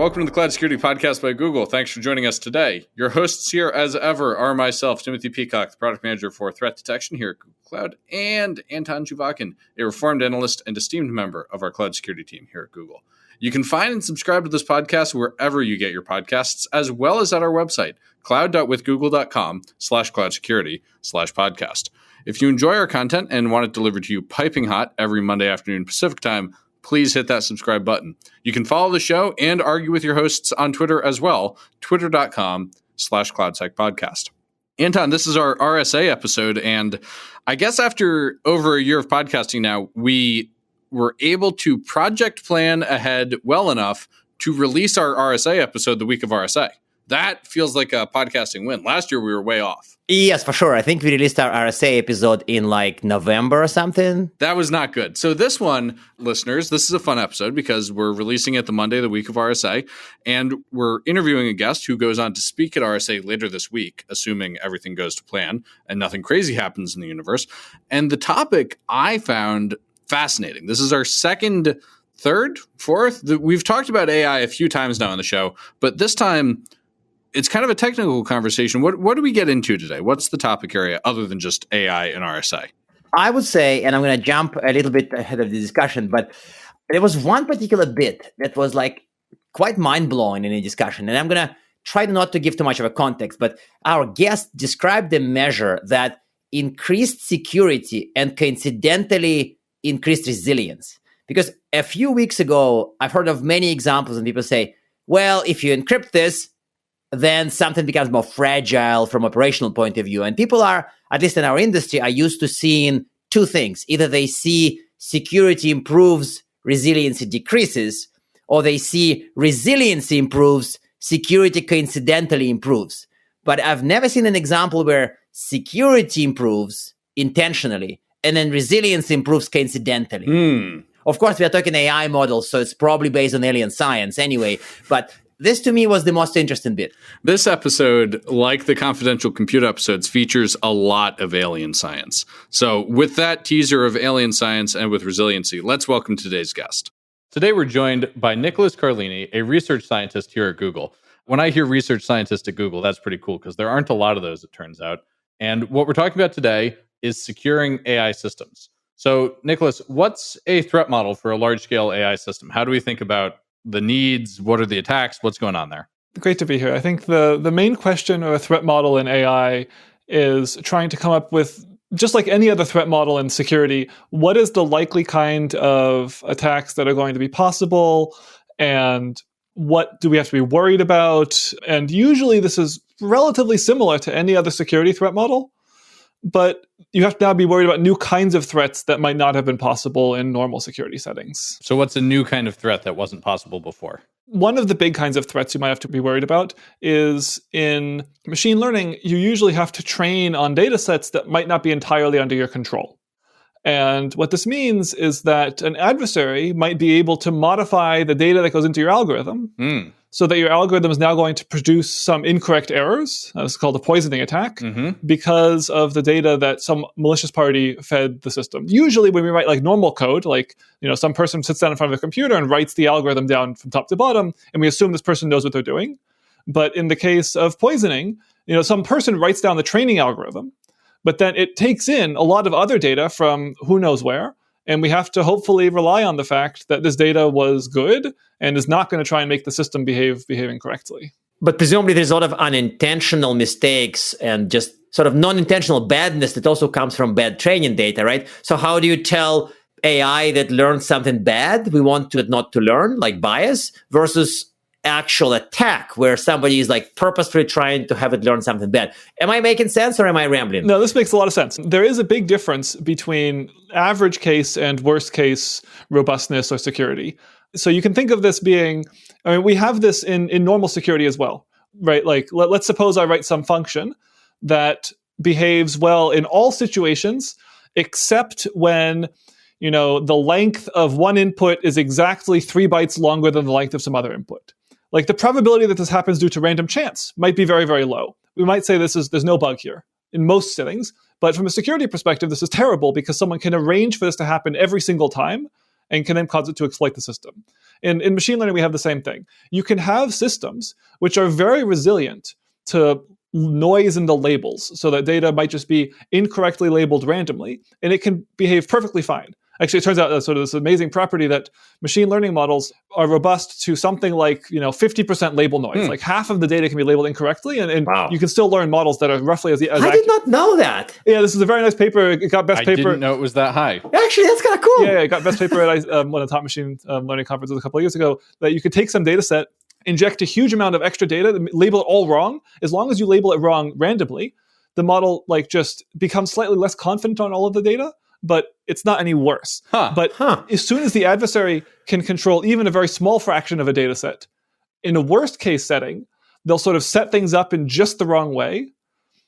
welcome to the Cloud Security Podcast by Google. Thanks for joining us today. Your hosts here, as ever, are myself, Timothy Peacock, the product manager for threat detection here at Google Cloud, and Anton Zhuvakin, a reformed analyst and esteemed member of our cloud security team here at Google. You can find and subscribe to this podcast wherever you get your podcasts, as well as at our website, cloud.withgoogle.com/cloud-security/podcast. If you enjoy our content and want it delivered to you piping hot every Monday afternoon Pacific time, please hit that subscribe button. You can follow the show and argue with your hosts on Twitter as well, twitter.com/cloudsecpodcast. Anton, this is our RSA episode, and I guess after over a year of podcasting now, we were able to project plan ahead well enough to release our RSA episode the week of RSA. That feels like a podcasting win. Last year, we were way off. Yes, for sure. I think we released our RSA episode in like November or something. That was not good. So this one, listeners, this is a fun episode because we're releasing it the Monday, the week of RSA, and we're interviewing a guest who goes on to speak at RSA later this week, assuming everything goes to plan and nothing crazy happens in the universe. And the topic I found fascinating. This is our second, third, fourth. We've talked about AI a few times now on the show, but this time it's kind of a technical conversation. What do we get into today? What's the topic area other than just AI and RSA? I would say, and I'm going to jump a little bit ahead of the discussion, but there was one particular bit that was like quite mind-blowing in the discussion. And I'm going to try not to give too much of a context, but our guest described the measure that increased security and coincidentally increased resilience. Because a few weeks ago, I've heard of many examples and people say, well, if you encrypt this, then something becomes more fragile from operational point of view. And people are, at least in our industry, are used to seeing two things. Either they see security improves, resiliency decreases, or they see resiliency improves, security coincidentally improves. But I've never seen an example where security improves intentionally and then resilience improves coincidentally. Of course, we are talking AI models, so it's probably based on alien science anyway, but this, to me, was the most interesting bit. This episode, like the Confidential Compute episodes, features a lot of alien science. So with that teaser of alien science and with resiliency, let's welcome today's guest. Today, we're joined by Nicholas Carlini, a research scientist here at Google. When I hear research scientist at Google, that's pretty cool because there aren't a lot of those, it turns out. And what we're talking about today is securing AI systems. So, Nicholas, what's a threat model for a large-scale AI system? How do we think about the needs? What are the attacks? What's going on there? Great to be here. I think the main question of a threat model in AI is trying to come up with, just like any other threat model in security, what is the likely kind of attacks that are going to be possible, and what do we have to be worried about? And usually this is relatively similar to any other security threat model, but you have to now be worried about new kinds of threats that might not have been possible in normal security settings. So what's a new kind of threat that wasn't possible before? One of the big kinds of threats you might have to be worried about is in machine learning, you usually have to train on data sets that might not be entirely under your control. And what this means is that an adversary might be able to modify the data that goes into your algorithm so that your algorithm is now going to produce some incorrect errors. This is called a poisoning attack because of the data that some malicious party fed the system. Usually when we write like normal code, like, some person sits down in front of a computer and writes the algorithm down from top to bottom, and we assume this person knows what they're doing. But in the case of poisoning, some person writes down the training algorithm, but then it takes in a lot of other data from who knows where. And we have to hopefully rely on the fact that this data was good and is not going to try and make the system behave incorrectly. But presumably there's a lot of unintentional mistakes and just sort of non-intentional badness that also comes from bad training data, right? So how do you tell AI that learned something bad, we want it not to learn, like bias, versus actual attack where somebody is like purposefully trying to have it learn something bad? Am I making sense or am I rambling? No, this makes a lot of sense. There is a big difference between average case and worst case robustness or security. So you can think of this being, we have this in normal security as well, right? Like let's suppose I write some function that behaves well in all situations except when the length of one input is exactly 3 bytes longer than the length of some other input. Like the probability that this happens due to random chance might be very, very low. We might say there's no bug here in most settings, but from a security perspective, this is terrible because someone can arrange for this to happen every single time. and can then cause it to exploit the system. In machine learning, we have the same thing. You can have systems which are very resilient to noise in the labels, so that data might just be incorrectly labeled randomly, and it can behave perfectly fine. Actually, it turns out sort of this amazing property that machine learning models are robust to something like 50% label noise. Like half of the data can be labeled incorrectly, and Wow. you can still learn models that are roughly as I accurate. did not know that. Yeah, this is a very nice paper. It got best I paper. didn't know it was that high. Actually, that's kind of cool. Yeah, it got best paper at one of the top machine learning conferences a couple of years ago, that you could take some data set, inject a huge amount of extra data, label it all wrong. As long as you label it wrong randomly, the model just becomes slightly less confident on all of the data, but it's not any worse. But as soon as the adversary can control even a very small fraction of a data set, in a worst case setting, they'll sort of set things up in just the wrong way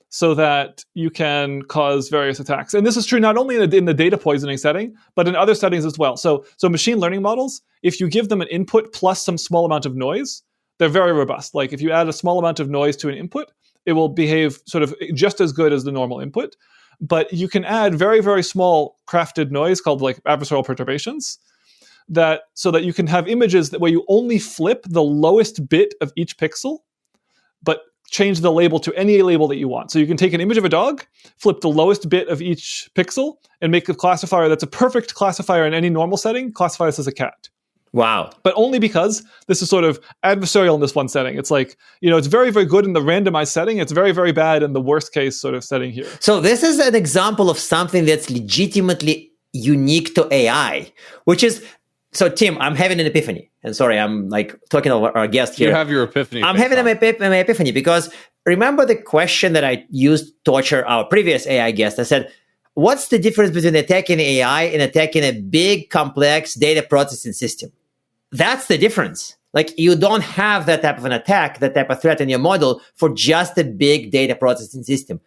so that you can cause various attacks. And this is true not only in the data poisoning setting, but in other settings as well. So machine learning models, if you give them an input plus some small amount of noise, they're very robust. Like if you add a small amount of noise to an input, it will behave sort of just as good as the normal input. But you can add very, very small crafted noise called adversarial perturbations, so that you can have images where you only flip the lowest bit of each pixel, but change the label to any label that you want. So you can take an image of a dog, flip the lowest bit of each pixel, and make a classifier that's a perfect classifier in any normal setting, classify this as a cat. Wow. But only because this is sort of adversarial in this one setting. It's it's very, very good in the randomized setting. It's very, very bad in the worst case sort of setting here. So this is an example of something that's legitimately unique to AI, which is, so Tim, I'm having an epiphany. And sorry, I'm talking over our guest here. You have your epiphany. I'm having my epiphany because remember the question that I used to torture our previous AI guest. I said, what's the difference between attacking AI and attacking a big, complex data processing system? That's the difference. You don't have that type of an attack, that type of threat in your model for just a big data processing system.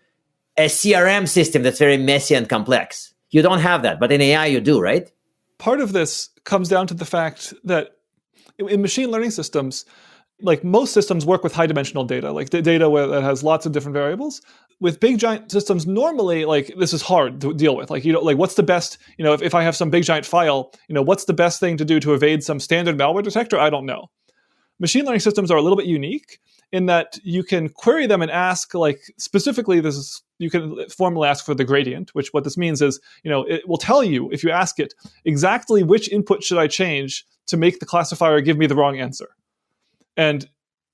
A CRM system that's very messy and complex. You don't have that, but in AI you do, right? Part of this comes down to the fact that in machine learning systems, most systems work with high dimensional data, the data that has lots of different variables. With big giant systems, normally, this is hard to deal with. What's the best, if I have some big giant file, what's the best thing to do to evade some standard malware detector? I don't know. Machine learning systems are a little bit unique in that you can query them and ask, specifically, you can formally ask for the gradient, which what this means is, it will tell you, if you ask it, exactly which input should I change to make the classifier give me the wrong answer. And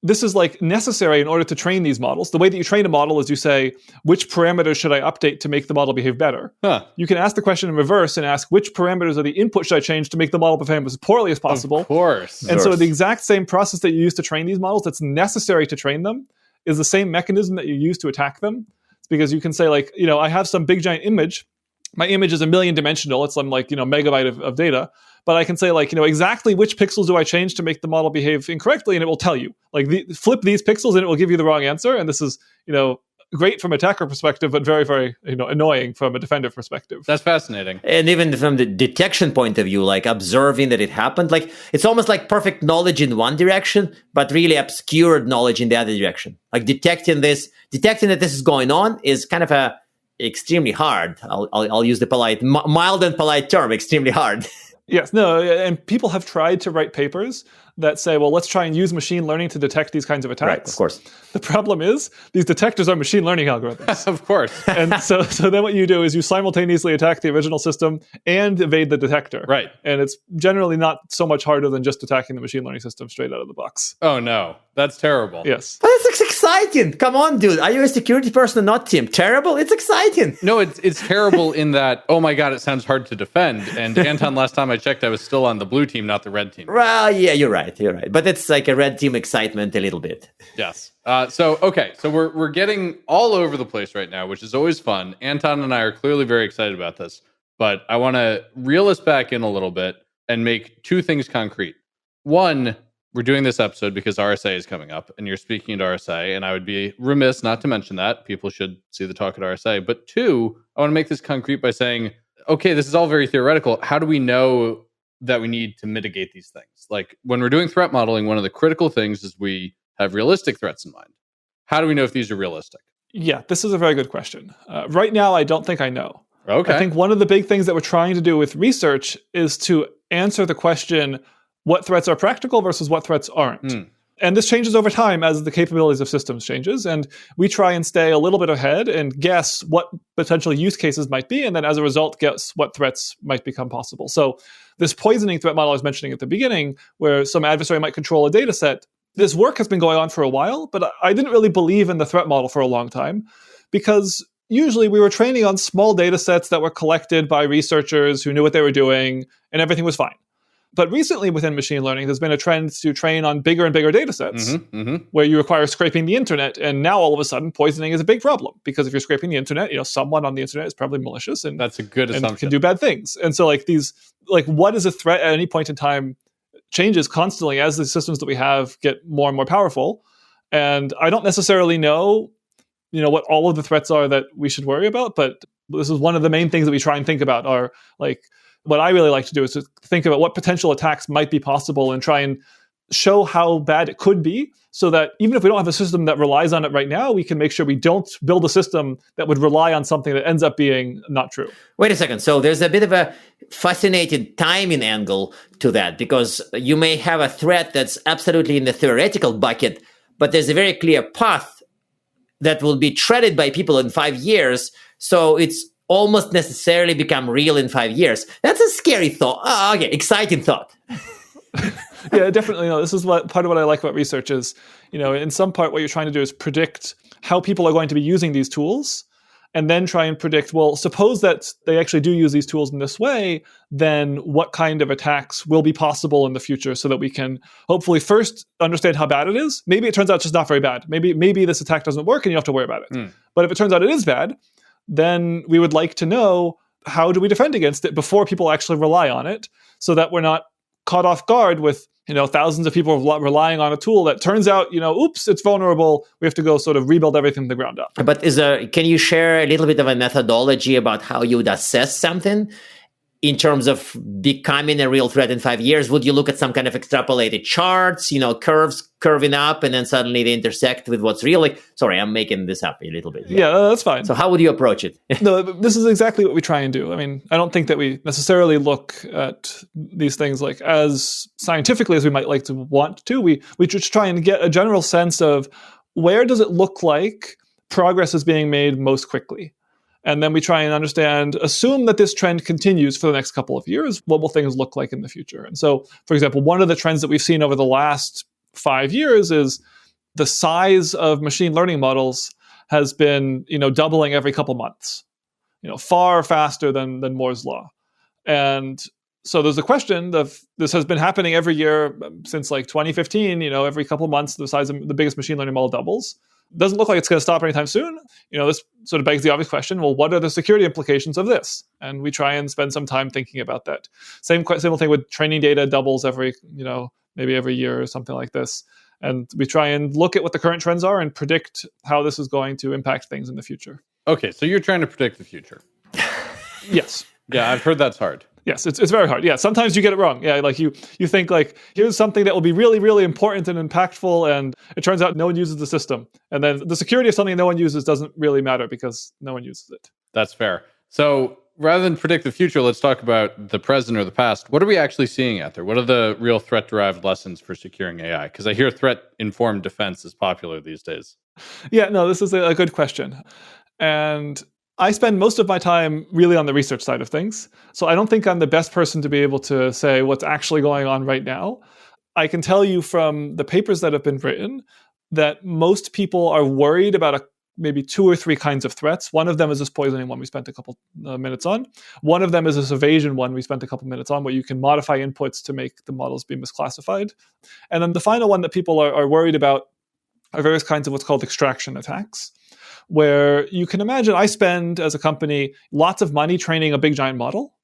this is necessary in order to train these models. The way that you train a model is you say, which parameters should I update to make the model behave better? You can ask the question in reverse and ask, which parameters of the input should I change to make the model behave as poorly as possible? Of course. And so the exact same process that you use to train these models that's necessary to train them is the same mechanism that you use to attack them. It's because you can say, I have some big giant image. My image is 1,000,000 dimensional. It's some megabyte of data. But I can say exactly which pixels do I change to make the model behave incorrectly, and it will tell you. Flip these pixels and it will give you the wrong answer. And this is, great from an attacker perspective, but very, very, annoying from a defender perspective. That's fascinating. And even from the detection point of view, observing that it happened, it's almost like perfect knowledge in one direction, but really obscured knowledge in the other direction. Detecting that this is going on is kind of extremely hard. I'll use the mild and polite term, extremely hard. Yes, no, and people have tried to write papers that say, well, let's try and use machine learning to detect these kinds of attacks. Right, of course. The problem is these detectors are machine learning algorithms. Of course. And so then what you do is you simultaneously attack the original system and evade the detector. Right. And it's generally not so much harder than just attacking the machine learning system straight out of the box. Oh, no. That's terrible. Yes. But it's exciting. Come on, dude. Are you a security person or not, Tim? Terrible? It's exciting. No, it's terrible in that, oh my God, it sounds hard to defend. And Anton, last time I checked, I was still on the blue team, not the red team. Well, yeah, you're right. But it's a red team excitement a little bit. Yes. So we're getting all over the place right now, which is always fun. Anton and I are clearly very excited about this, but I want to reel us back in a little bit and make two things concrete. One, we're doing this episode because RSA is coming up and you're speaking at RSA, and I would be remiss not to mention that. People should see the talk at RSA. But two, I want to make this concrete by saying, okay, this is all very theoretical. How do we know that we need to mitigate these things? When we're doing threat modeling, one of the critical things is we have realistic threats in mind. How do we know if these are realistic? Yeah, this is a very good question. Right now, I don't think I know. Okay. I think one of the big things that we're trying to do with research is to answer the question, what threats are practical versus what threats aren't. And this changes over time as the capabilities of systems changes. And we try and stay a little bit ahead and guess what potential use cases might be. And then as a result, guess what threats might become possible. So this poisoning threat model I was mentioning at the beginning, where some adversary might control a data set, this work has been going on for a while, but I didn't really believe in the threat model for a long time because usually we were training on small data sets that were collected by researchers who knew what they were doing and everything was fine. But recently within machine learning, there's been a trend to train on bigger and bigger data sets where you require scraping the internet. And now all of a sudden, poisoning is a big problem because if you're scraping the internet, someone on the internet is probably malicious and that's a good assumption. And can do bad things. And so what is a threat at any point in time changes constantly as the systems that we have get more and more powerful. And I don't necessarily know, what all of the threats are that we should worry about, but this is one of the main things that we try and think about are what I really like to do is to think about what potential attacks might be possible and try and show how bad it could be so that even if we don't have a system that relies on it right now, we can make sure we don't build a system that would rely on something that ends up being not true. Wait a second. So there's a bit of a fascinating timing angle to that because you may have a threat that's absolutely in the theoretical bucket, but there's a very clear path that will be treaded by people in 5 years. So it's almost necessarily become real in 5 years. That's a scary thought. Okay, exciting thought. Yeah, definitely. This is part of what I like about research is, in some part what you're trying to do is predict how people are going to be using these tools and then try and predict, well, suppose that they actually do use these tools in this way, then what kind of attacks will be possible in the future so that we can hopefully first understand how bad it is. Maybe it turns out it's just not very bad. Maybe this attack doesn't work and you have to worry about it. But if it turns out it is bad, then we would like to know how do we defend against it before people actually rely on it so that we're not caught off guard with, thousands of people relying on a tool that turns out, oops, it's vulnerable. We have to go sort of rebuild everything from the ground up. But can you share a little bit of a methodology about how you would assess something in terms of becoming a real threat in 5 years? Would you look at some kind of extrapolated charts, curves curving up and then suddenly they intersect with what's real? Sorry, I'm making this up a little bit here. Yeah, that's fine. So how would you approach it? No, this is exactly what we try and do. I mean, I don't think that we necessarily look at these things as scientifically as we might like to want to. We just try and get a general sense of where does it look like progress is being made most quickly. And then we try and assume that this trend continues for the next couple of years. What will things look like in the future? And so, for example, one of the trends that we've seen over the last 5 years is the size of machine learning models has been, doubling every couple months, far faster than Moore's law. And so there's a question of this has been happening every year since 2015, every couple months, the size of the biggest machine learning model doubles. Doesn't look like it's going to stop anytime soon. This sort of begs the obvious question, well, what are the security implications of this? And we try and spend some time thinking about that. Same thing with training data doubles every, maybe every year or something like this. And we try and look at what the current trends are and predict how this is going to impact things in the future. Okay, so you're trying to predict the future. Yes. Yeah, I've heard that's hard. Yes, it's very hard. Yeah, sometimes you get it wrong. Yeah, you think here's something that will be really, really important and impactful, and it turns out no one uses the system. And then the security of something no one uses doesn't really matter because no one uses it. That's fair. So rather than predict the future, let's talk about the present or the past. What are we actually seeing out there? What are the real threat-derived lessons for securing AI? Because I hear threat-informed defense is popular these days. Yeah, no, this is a good question. And I spend most of my time really on the research side of things. So I don't think I'm the best person to be able to say what's actually going on right now. I can tell you from the papers that have been written that most people are worried about maybe 2 or 3 kinds of threats. One of them is this poisoning one we spent a couple minutes on. One of them is this evasion one we spent a couple minutes on, where you can modify inputs to make the models be misclassified. And then the final one that people are worried about are various kinds of what's called extraction attacks, where you can imagine I spend, as a company, lots of money training a big giant model,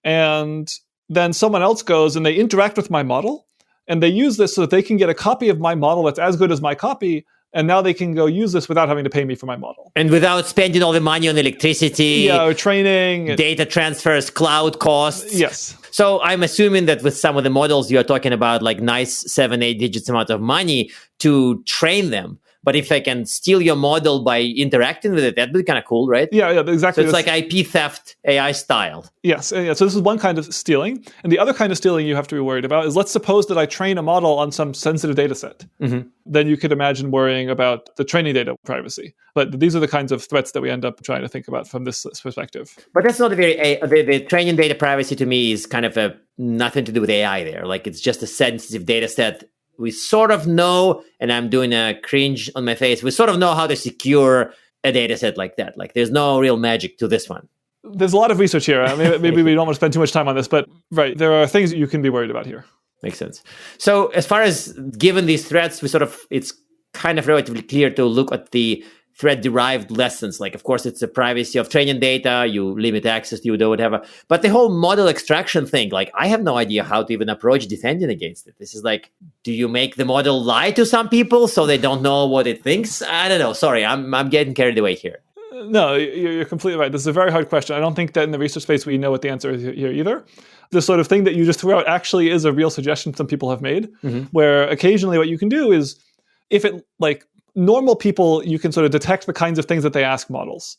and then someone else goes and they interact with my model, and they use this so that they can get a copy of my model that's as good as my copy, and now they can go use this without having to pay me for my model. And without spending all the money on electricity, or training, data transfers, cloud costs. Yes. So I'm assuming that with some of the models, you're talking about nice 7-8 digits amount of money to train them. But if I can steal your model by interacting with it, that'd be kind of cool, right? Yeah, exactly. So it's like IP theft AI style. Yes. Yeah. So this is one kind of stealing. And the other kind of stealing you have to be worried about is, let's suppose that I train a model on some sensitive data set. Mm-hmm. Then you could imagine worrying about the training data privacy. But these are the kinds of threats that we end up trying to think about from this perspective. But that's not the training data privacy to me is kind of nothing to do with AI there. Like, it's just a sensitive data set. We sort of know, and I'm doing a cringe on my face, we sort of know how to secure a data set like that. Like, there's no real magic to this one. There's a lot of research here. I mean, maybe we don't want to spend too much time on this, but right, there are things that you can be worried about here. Makes sense. So as far as given these threats, it's kind of relatively clear to look at the threat-derived lessons. Like, of course, it's the privacy of training data. You limit access to whatever. But the whole model extraction thing, like, I have no idea how to even approach defending against it. This is like, do you make the model lie to some people so they don't know what it thinks? I don't know. Sorry, I'm getting carried away here. No, you're completely right. This is a very hard question. I don't think that in the research space we know what the answer is here either. The sort of thing that you just threw out actually is a real suggestion some people have made, where occasionally what you can do is, if it, like, normal people, you can sort of detect the kinds of things that they ask models.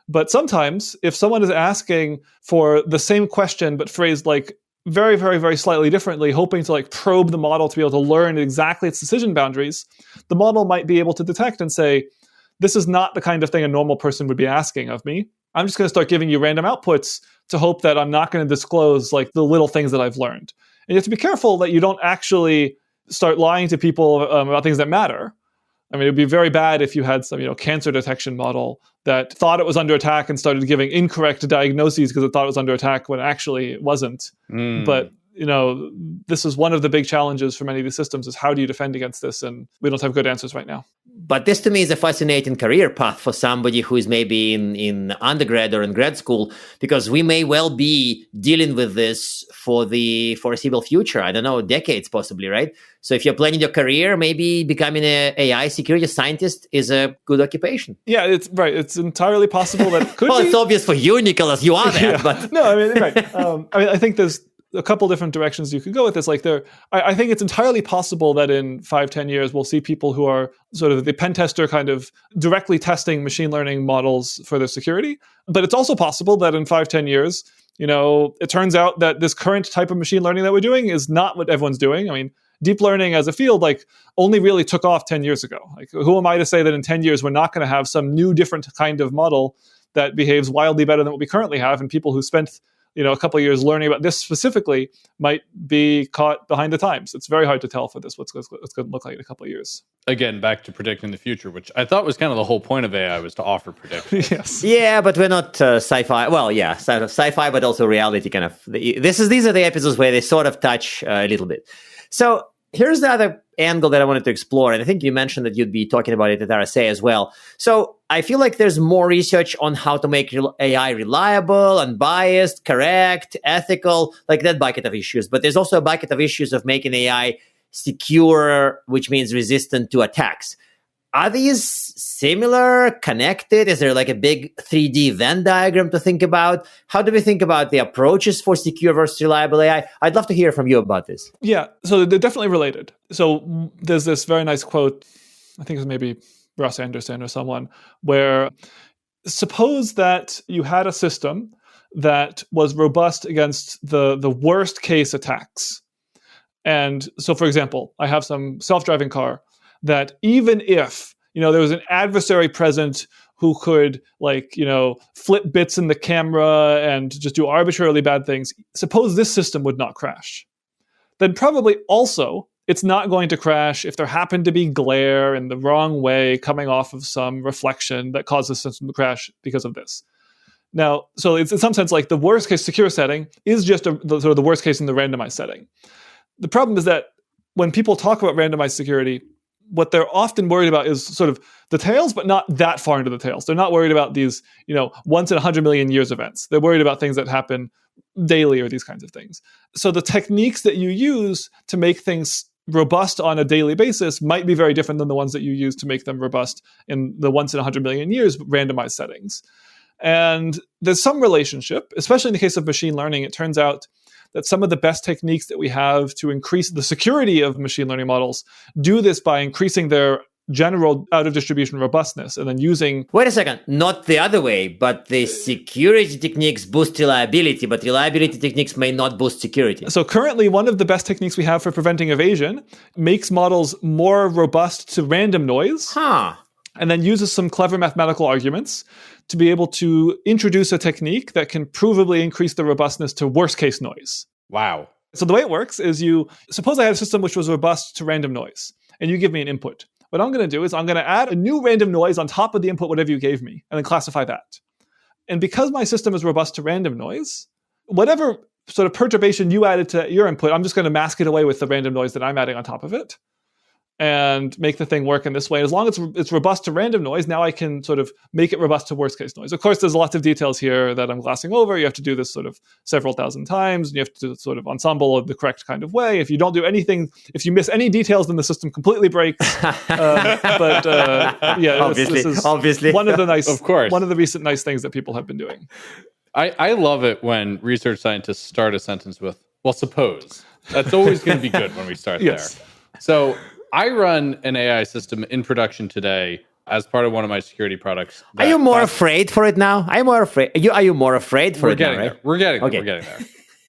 But sometimes if someone is asking for the same question but phrased like very, very, very slightly differently, hoping to like probe the model to be able to learn exactly its decision boundaries, the model might be able to detect and say, this is not the kind of thing a normal person would be asking of me. I'm just going to start giving you random outputs to hope that I'm not going to disclose like the little things that I've learned. And you have to be careful that you don't actually start lying to people about things that matter. I mean, it would be very bad if you had some, cancer detection model that thought it was under attack and started giving incorrect diagnoses because it thought it was under attack when actually it wasn't. But, this is one of the big challenges for many of these systems, is how do you defend against this? And we don't have good answers right now. But this to me is a fascinating career path for somebody who is maybe in undergrad or in grad school, because we may well be dealing with this for the foreseeable future. I don't know, decades possibly, right? So if you're planning your career, maybe becoming an AI security scientist is a good occupation. Yeah, it's right. It's entirely possible that it could well, be. It's obvious for you, Nicholas. You are there. Yeah. But No, I mean, right. I think there's a couple different directions you could go with this. Like, I think it's entirely possible that in 5-10 years, we'll see people who are sort of the pen tester kind of directly testing machine learning models for their security. But it's also possible that in 5-10 years, it turns out that this current type of machine learning that we're doing is not what everyone's doing. I mean, deep learning as a field, like, only really took off 10 years ago. Like, who am I to say that in 10 years, we're not going to have some new, different kind of model that behaves wildly better than what we currently have, and people who spent a couple of years learning about this specifically might be caught behind the times. It's very hard to tell for this what's going to look like in a couple of years. Again, back to predicting the future, which I thought was kind of the whole point of AI, was to offer predictions. Yes. Yeah, but we're not sci-fi. Well, yeah, sci-fi, but also reality kind of. These are the episodes where they sort of touch a little bit. So here's the other angle that I wanted to explore, and I think you mentioned that you'd be talking about it at RSA as well. So I feel like there's more research on how to make AI reliable, unbiased, correct, ethical, like that bucket of issues. But there's also a bucket of issues of making AI secure, which means resistant to attacks. Are these similar, connected? Is there like a big 3D Venn diagram to think about? How do we think about the approaches for secure versus reliable AI? I'd love to hear from you about this. Yeah, so they're definitely related. So there's this very nice quote, I think it was maybe Russ Anderson or someone, where suppose that you had a system that was robust against the worst case attacks. And so, for example, I have some self-driving car that even if, there was an adversary present who could flip bits in the camera and just do arbitrarily bad things, suppose this system would not crash. Then probably also it's not going to crash if there happened to be glare in the wrong way coming off of some reflection that causes the system to crash because of this. Now, so it's in some sense like the worst case secure setting is just the worst case in the randomized setting. The problem is that when people talk about randomized security, what they're often worried about is sort of the tails, but not that far into the tails. They're not worried about these, once in 100 million years events. They're worried about things that happen daily or these kinds of things. So the techniques that you use to make things robust on a daily basis might be very different than the ones that you use to make them robust in the once in 100 million years randomized settings. And there's some relationship, especially in the case of machine learning. It turns out that some of the best techniques that we have to increase the security of machine learning models do this by increasing their general out-of-distribution robustness, and then using... Wait a second, not the other way, but the security techniques boost reliability, but reliability techniques may not boost security. So currently, one of the best techniques we have for preventing evasion makes models more robust to random noise, and then uses some clever mathematical arguments to be able to introduce a technique that can provably increase the robustness to worst-case noise. Wow. So the way it works is suppose I had a system which was robust to random noise, and you give me an input. What I'm going to do is I'm going to add a new random noise on top of the input, whatever you gave me, and then classify that. And because my system is robust to random noise, whatever sort of perturbation you added to your input, I'm just going to mask it away with the random noise that I'm adding on top of it and make the thing work in this way. As long as it's robust to random noise, now I can sort of make it robust to worst case noise. Of course, there's lots of details here that I'm glossing over. You have to do this sort of several thousand times, and you have to do it sort of ensemble the correct kind of way. If you don't do anything, if you miss any details, then the system completely breaks. This is obviously one of the of course. One of the recent nice things that people have been doing. I love it when research scientists start a sentence with, well, suppose. That's always going to be good when we start there. So I run an AI system in production today as part of one of my security products. Are you more afraid for it now? Are you more afraid for it now, right? We're getting there.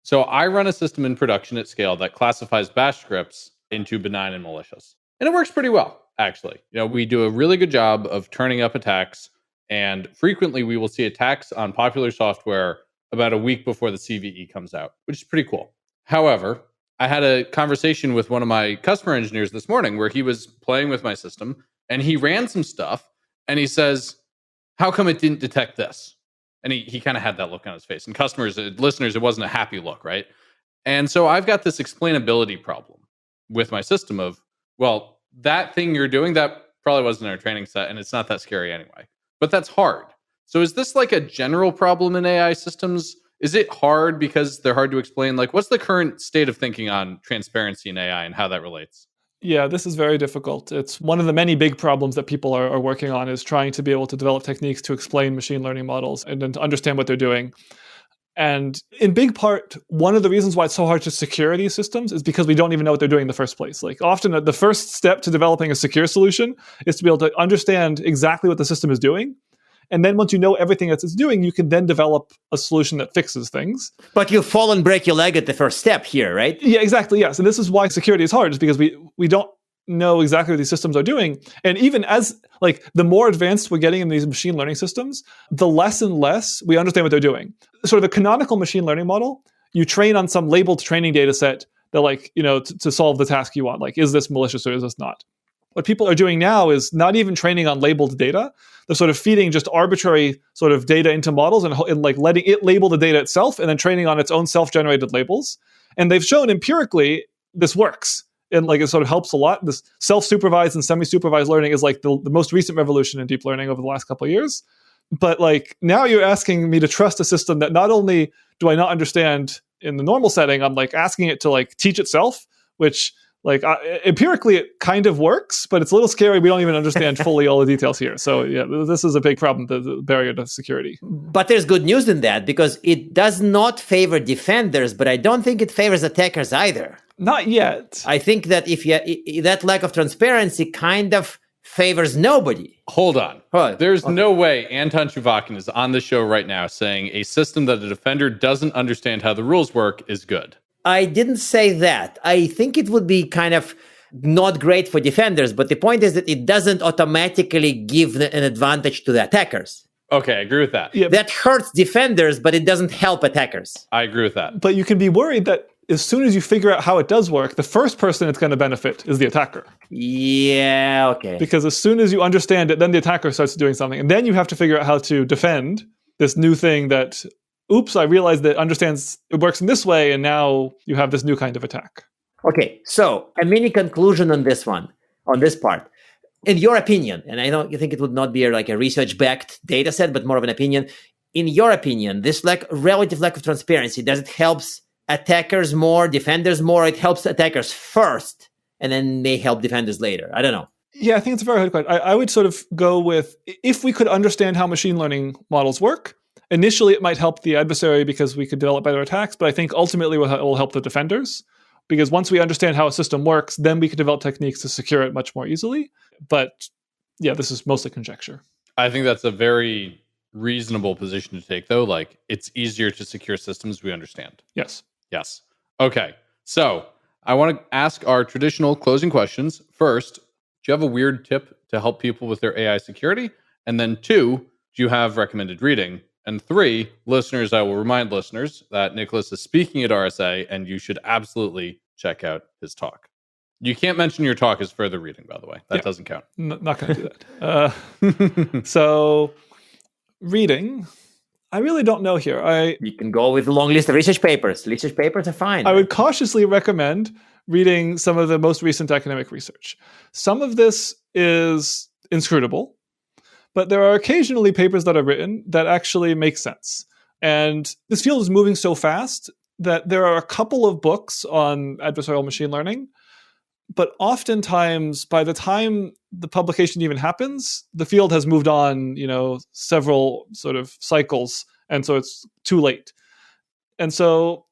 So I run a system in production at scale that classifies bash scripts into benign and malicious. And it works pretty well, actually. We do a really good job of turning up attacks, and frequently we will see attacks on popular software about a week before the CVE comes out, which is pretty cool. However, I had a conversation with one of my customer engineers this morning where he was playing with my system and he ran some stuff and he says, how come it didn't detect this? And he kind of had that look on his face. And listeners, it wasn't a happy look, right? And so I've got this explainability problem with my system of, well, that thing you're doing, that probably wasn't in our training set and it's not that scary anyway. But that's hard. So is this like a general problem in AI systems? Is it hard because they're hard to explain? Like, what's the current state of thinking on transparency in AI and how that relates? Yeah, this is very difficult. It's one of the many big problems that people are working on is trying to be able to develop techniques to explain machine learning models and then to understand what they're doing. And in big part, one of the reasons why it's so hard to secure these systems is because we don't even know what they're doing in the first place. Like often the first step to developing a secure solution is to be able to understand exactly what the system is doing. And then once you know everything that it's doing, you can then develop a solution that fixes things. But you fall and break your leg at the first step here, right? Yeah, exactly, yes. And this is why security is hard, is because we don't know exactly what these systems are doing. And even as, the more advanced we're getting in these machine learning systems, the less and less we understand what they're doing. Sort of the canonical machine learning model, you train on some labeled training data set that, to solve the task you want. Like, is this malicious or is this not? What people are doing now is not even training on labeled data. They're sort of feeding just arbitrary sort of data into models and letting it label the data itself and then training on its own self-generated labels. And they've shown empirically this works. And it sort of helps a lot. This self-supervised and semi-supervised learning is the most recent revolution in deep learning over the last couple of years. But now you're asking me to trust a system that not only do I not understand in the normal setting, I'm asking it to teach itself, which empirically it kind of works, but it's a little scary. We don't even understand fully all the details here. So yeah, this is a big problem, the barrier to security. But there's good news in that because it does not favor defenders, but I don't think it favors attackers either. Not yet. I think that that lack of transparency kind of favors nobody. Hold on. There's no way Anton Chuvakin is on the show right now saying a system that a defender doesn't understand how the rules work is good. I didn't say that. I think it would be kind of not great for defenders, but the point is that it doesn't automatically give an advantage to the attackers. Okay, I agree with that. Yeah. That hurts defenders, but it doesn't help attackers. I agree with that. But you can be worried that as soon as you figure out how it does work, the first person it's going to benefit is the attacker. Yeah, okay. Because as soon as you understand it, then the attacker starts doing something. And then you have to figure out how to defend this new thing that, oops, I realized that it works in this way, and now you have this new kind of attack. Okay, so a mini conclusion on this part. In your opinion, and I know you think it would not be a research-backed data set, but more of an opinion. In your opinion, this relative lack of transparency, does it help attackers more, defenders more? It helps attackers first, and then they help defenders later. I don't know. Yeah, I think it's a very hard question. I would sort of go with, if we could understand how machine learning models work, initially it might help the adversary because we could develop better attacks, but I think ultimately it will help the defenders. Because once we understand how a system works, then we can develop techniques to secure it much more easily. But yeah, this is mostly conjecture. I think that's a very reasonable position to take, though. Like, it's easier to secure systems we understand. Yes. Yes. Okay. So I want to ask our traditional closing questions. First, do you have a weird tip to help people with their AI security? And then 2, do you have recommended reading? And 3, listeners, I will remind listeners that Nicholas is speaking at RSA, and you should absolutely check out his talk. You can't mention your talk as further reading, by the way. That doesn't count. Not going to do that. So, reading, I really don't know here. You can go with a long list of research papers. Research papers are fine. I would cautiously recommend reading some of the most recent academic research. Some of this is inscrutable, but there are occasionally papers that are written that actually make sense. And this field is moving so fast that there are a couple of books on adversarial machine learning, but oftentimes by the time the publication even happens, the field has moved on, several sort of cycles, and so it's too late. And so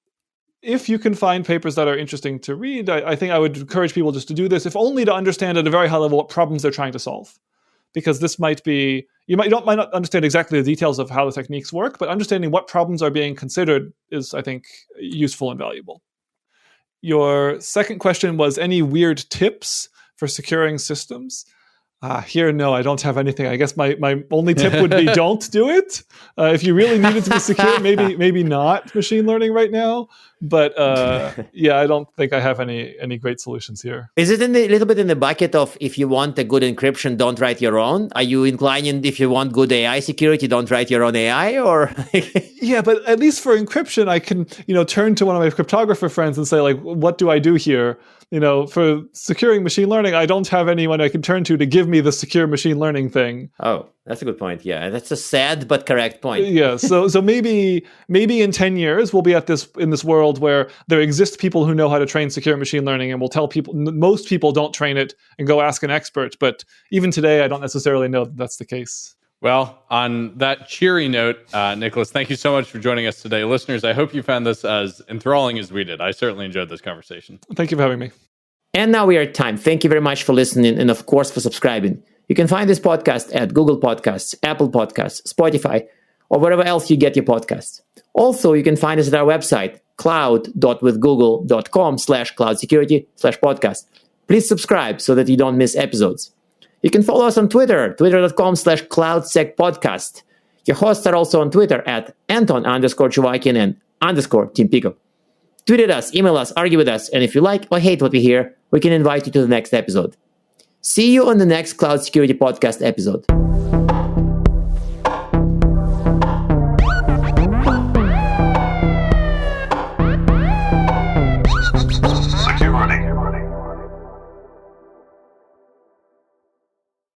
if you can find papers that are interesting to read, I think I would encourage people just to do this, if only to understand at a very high level what problems they're trying to solve. Because this might be, you might not understand exactly the details of how the techniques work, but understanding what problems are being considered is, I think, useful and valuable. Your second question was any weird tips for securing systems? Here, no, I don't have anything. I guess my only tip would be don't do it. If you really need it to be secure, maybe not machine learning right now. But yeah, I don't think I have any great solutions here. Is it a little bit in the bucket of if you want a good encryption, don't write your own? Are you inclining if you want good AI security, don't write your own AI? Or yeah, but at least for encryption, I can turn to one of my cryptographer friends and say, like, what do I do here? For securing machine learning, I don't have anyone I can turn to give me the secure machine learning thing. Oh, that's a good point. Yeah, that's a sad but correct point. Yeah, so maybe in 10 years we'll be in this world where there exist people who know how to train secure machine learning, and we'll tell people most people don't train it and go ask an expert. But even today, I don't necessarily know that that's the case. Well, on that cheery note, Nicholas, thank you so much for joining us today. Listeners, I hope you found this as enthralling as we did. I certainly enjoyed this conversation. Thank you for having me. And now we are at time. Thank you very much for listening and, of course, for subscribing. You can find this podcast at Google Podcasts, Apple Podcasts, Spotify, or wherever else you get your podcasts. Also, you can find us at our website, cloud.withgoogle.com/cloudsecurity/podcast. Please subscribe so that you don't miss episodes. You can follow us on Twitter, twitter.com/cloudsecpodcast. Your hosts are also on Twitter at Anton_Chuvakin and _Team Pico. Tweet at us, email us, argue with us, and if you like or hate what we hear, we can invite you to the next episode. See you on the next Cloud Security Podcast episode.